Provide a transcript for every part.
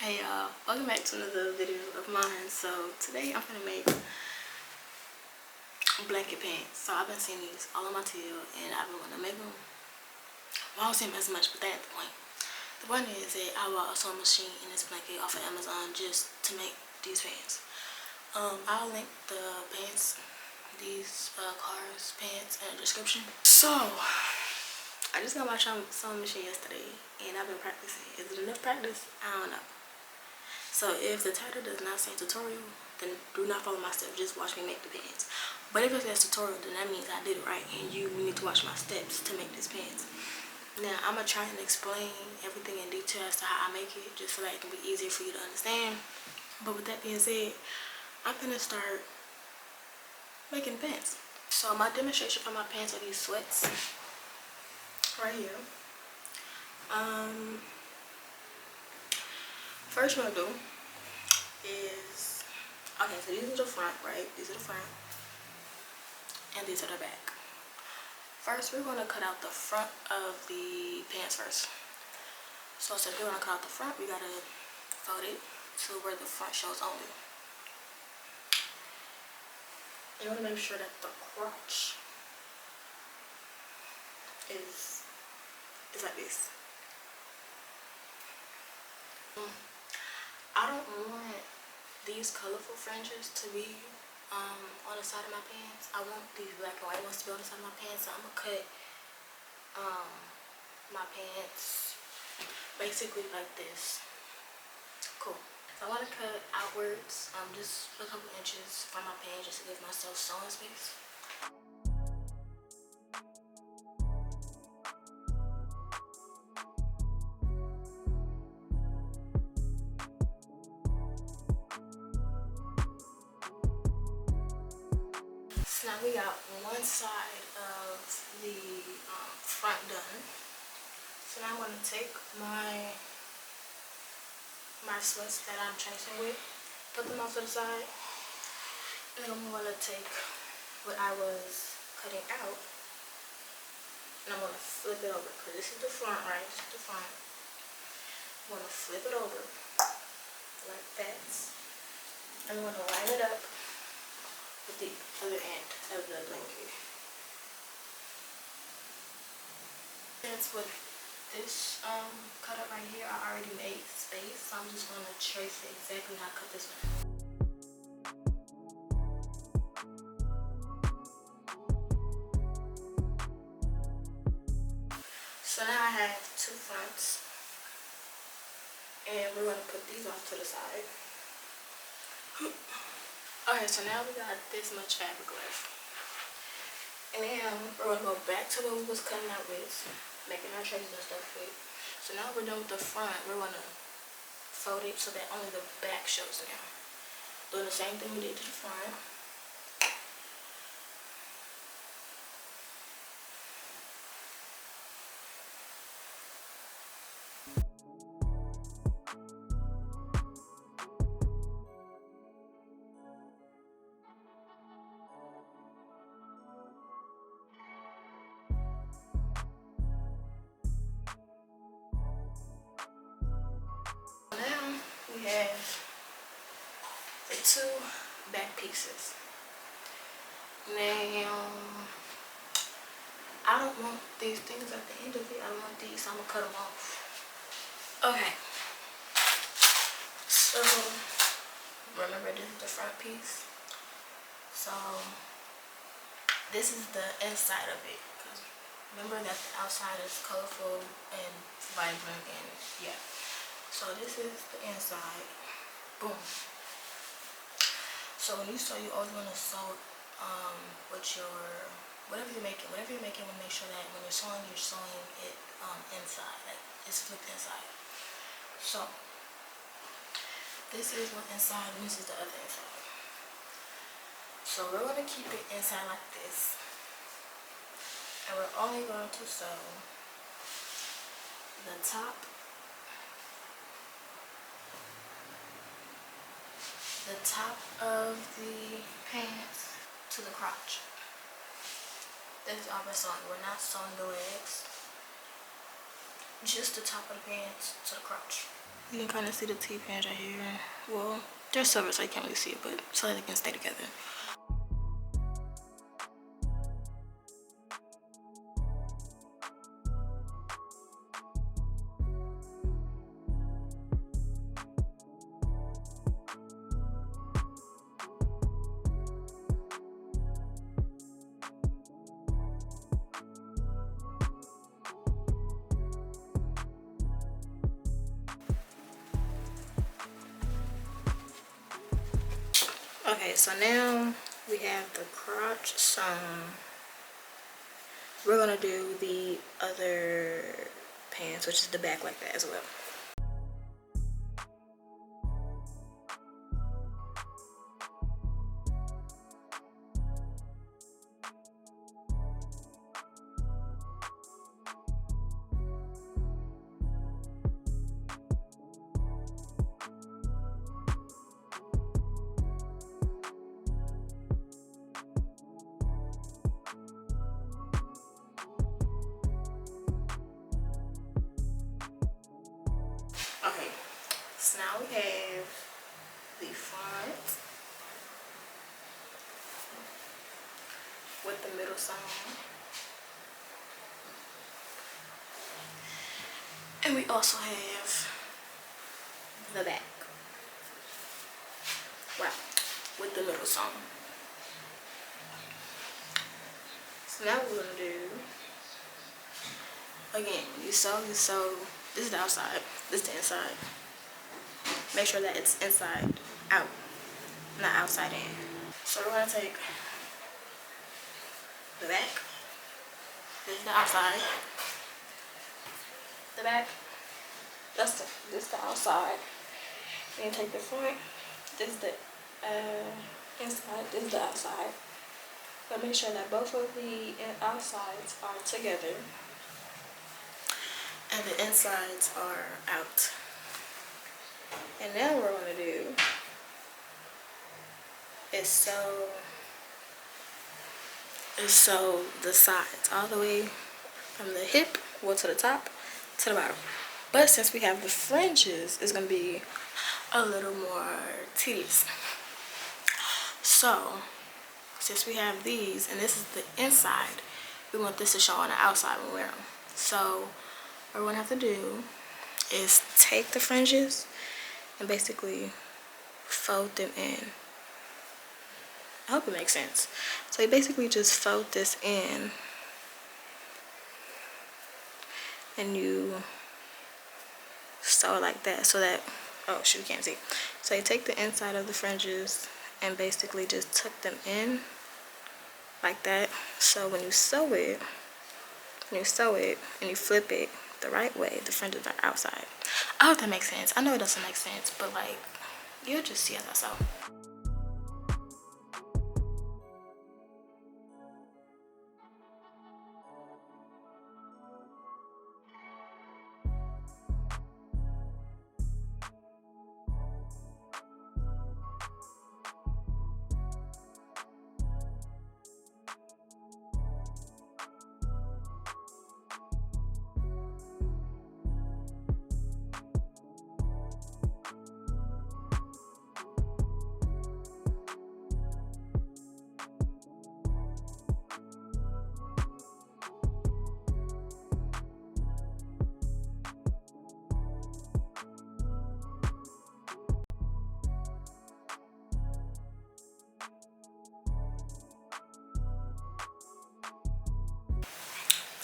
Hey y'all, welcome back to another video of mine. So today I'm gonna make blanket pants. So I've been seeing these all on my tail and I've been wanting to make them. Well, I don't see them as much, but that ain't the point. The point is that I bought a sewing machine and this blanket off of Amazon just to make these pants. I'll link the pants, these cars pants in the description. So I just got my sewing machine yesterday and I've been practicing. Is it enough practice? I don't know. So if the title does not say tutorial, then do not follow my steps. Just watch me make the pants. But if it says tutorial, then that means I did it right and you need to watch my steps to make these pants. Now I'm gonna try and explain everything in detail as to how I make it, just so that it can be easier for you to understand. But with that being said, I'm gonna start making pants. So my demonstration for my pants are these sweats right here. First what I'm gonna do is, okay, so these are the front, right? These are the front and these are the back. First we're gonna cut out the front of the pants first. So if we're gonna cut out the front, we gotta fold it to where the front shows only. You want to make sure that the crotch is like this. I don't want these colorful fringes to be on the side of my pants. I want these black and white ones to be on the side of my pants. So I'm gonna cut my pants basically like this. Cool. So I want to cut outwards just a couple inches from my pants just to give myself sewing space. So now we got one side of the front done. So now I'm going to take my sweats that I'm tracing with, put them off to the side, and then I'm going to take what I was cutting out, and I'm going to flip it over, because this is the front, right? This is the front. I'm going to flip it over like that, and I'm going to line it up with the other end of the blanket. That's what this cut up right here, I already made space, so I'm just going to trace it exactly how I cut this one. So now I have two fronts, and we're going to put these off to the side. Okay, so now we got this much fabric left, and then we're going to go back to what we was cutting out with, making our traces and stuff with. So now we're done with the front, we're going to fold it so that only the back shows now. Doing the same thing we did to the front. Now we have the two back pieces. Now I don't want these things at the end of it. I don't want these, so I'm gonna cut them off. Okay. So remember, this is the front piece. So this is the inside of it. Cause remember that the outside is colorful and vibrant, and yeah. So this is the inside. Boom. So when you sew, you always want to sew with your whatever you're making, we make sure that when you're sewing it inside, like it's flipped inside. So this is one inside and this is the other inside. So we're going to keep it inside like this, and we're only going to sew the top, of the pants to the crotch. This is all we're sewing. We're not sewing the legs, just the top of the pants to the crotch. You can kind of see the T-pins right here. Well, they're silver, so you can't really see it, but so that they can stay together. Okay, so now we have the crotch sewn. We're gonna do the other pants, which is the back like that as well. Okay, so now we have the front with the middle sewn. And we also have the back. Wow, with the middle sewn. So now what we're gonna do, again, you sew, this is the outside, this is the inside. Make sure that it's inside out, not outside in. So we're gonna take the back, this is the outside, the back, this is the outside. Then take the front, this is the inside, this is the outside. But make sure that both of the outsides are together and the insides are out. And now what we're gonna do is sew the sides all the way from the hip, well, to the top to the bottom. But since we have the fringes, it's gonna be a little more tedious. So since we have these and this is the inside, we want this to show on the outside when we wear them. So what we're gonna have to do is take the fringes and basically fold them in. I hope it makes sense. So you basically just fold this in and you sew it like that so that, oh shoot, you can't see. So you take the inside of the fringes and basically just tuck them in like that. So when you sew it and you flip it the right way, the fringes are outside. I hope that makes sense. I know it doesn't make sense, but like, you'll just see as I sew.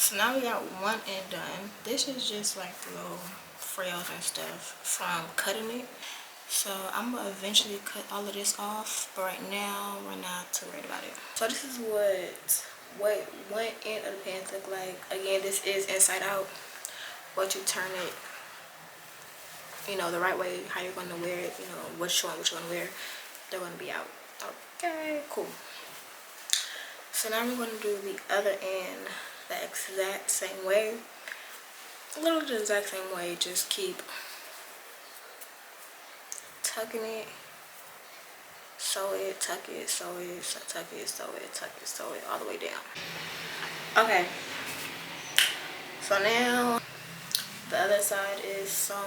So now we got one end done. This is just like the little frills and stuff from cutting it. So I'm gonna eventually cut all of this off, but right now we're not too worried about it. So this is what one end of the pants look like. Again, this is inside out. But you turn it, you know, the right way, how you're gonna wear it, you know, which one you're gonna wear, they're gonna be out. Okay, cool. So now we're gonna do the other end the exact same way. A little the exact same way, just keep tucking it, sew it, tuck it, sew it, tuck it, sew it, tuck it, sew it, all the way down. Okay, so now the other side is sewn.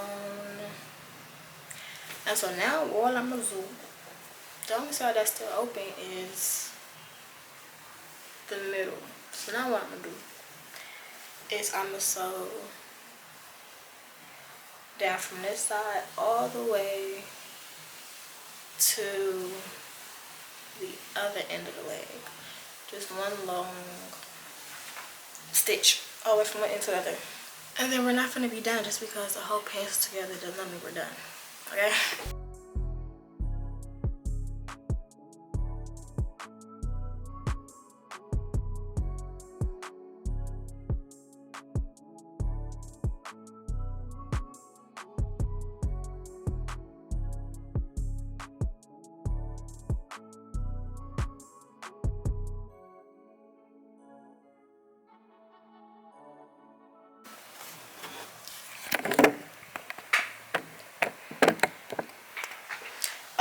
And so now all I'm gonna do, the only side that's still open is the middle. So now what I'm gonna do is I'm gonna sew down from this side all the way to the other end of the leg. Just one long stitch all the way from one end to the other. And then we're not gonna be done just because the whole pants is together does not mean we're done. Okay?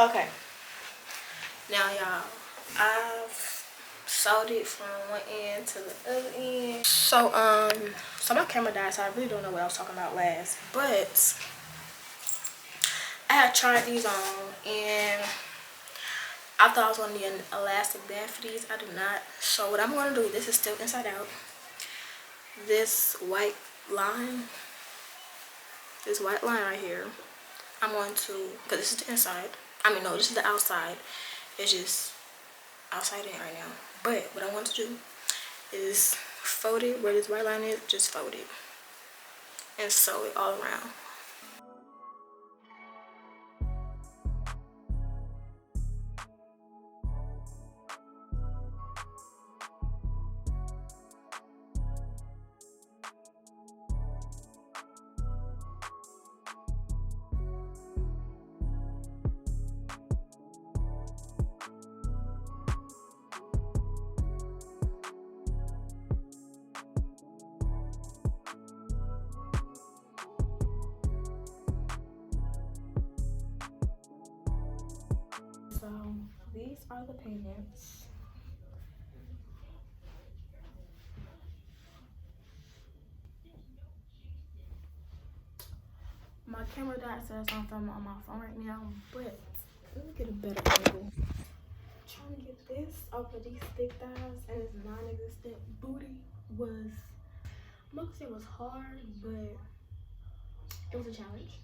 Okay. Now y'all, I've sewed it from one end to the other end. So my camera died, so I really don't know what I was talking about last. But I had tried these on and I thought I was gonna need an elastic band for these. I do not. So what I'm gonna do, this is still inside out. This white line right here, I'm going to, because this is the inside. I mean, no, this is the outside. It's just outside in right now. But what I want to do is fold it where this white line is, just fold it and sew it all around. So these are the pants. My camera died, so that's why I'm filming on my phone right now. But let me get a better angle. Trying to get this over these thick thighs and this non-existent booty was, I'm not gonna say it was hard, but it was a challenge.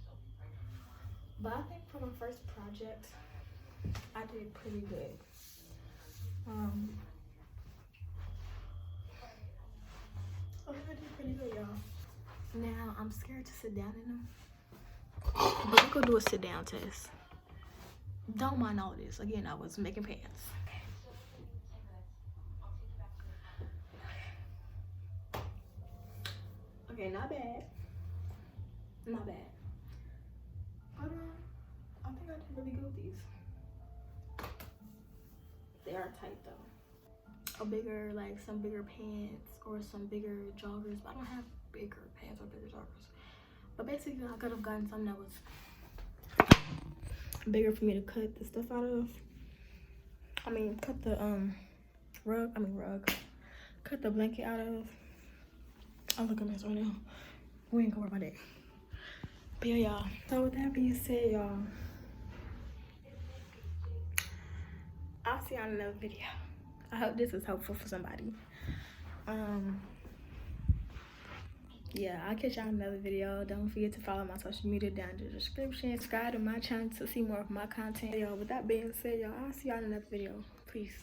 But I think for my first project, I did pretty good. I did pretty good, y'all. Now I'm scared to sit down in them, but we could do a sit down test. Don't mind all this. Again, I was making pants. Okay, not bad. Not bad. But I think I did really good with these. They are tight though. Like some bigger pants or some bigger joggers. But I don't have bigger pants or bigger joggers. But basically, I could have gotten something that was bigger for me to cut the stuff out of. I mean, cut the rug. Cut the blanket out of. I'll look at this right now. We ain't gonna worry about that. But yeah, y'all. So with that being said, y'all, I'll see y'all in another video. I hope this is helpful for somebody. Yeah, I'll catch y'all in another video. Don't forget to follow my social media down in the description. Subscribe to my channel to see more of my content. Yo, with that being said, y'all, I'll see y'all in another video. Peace.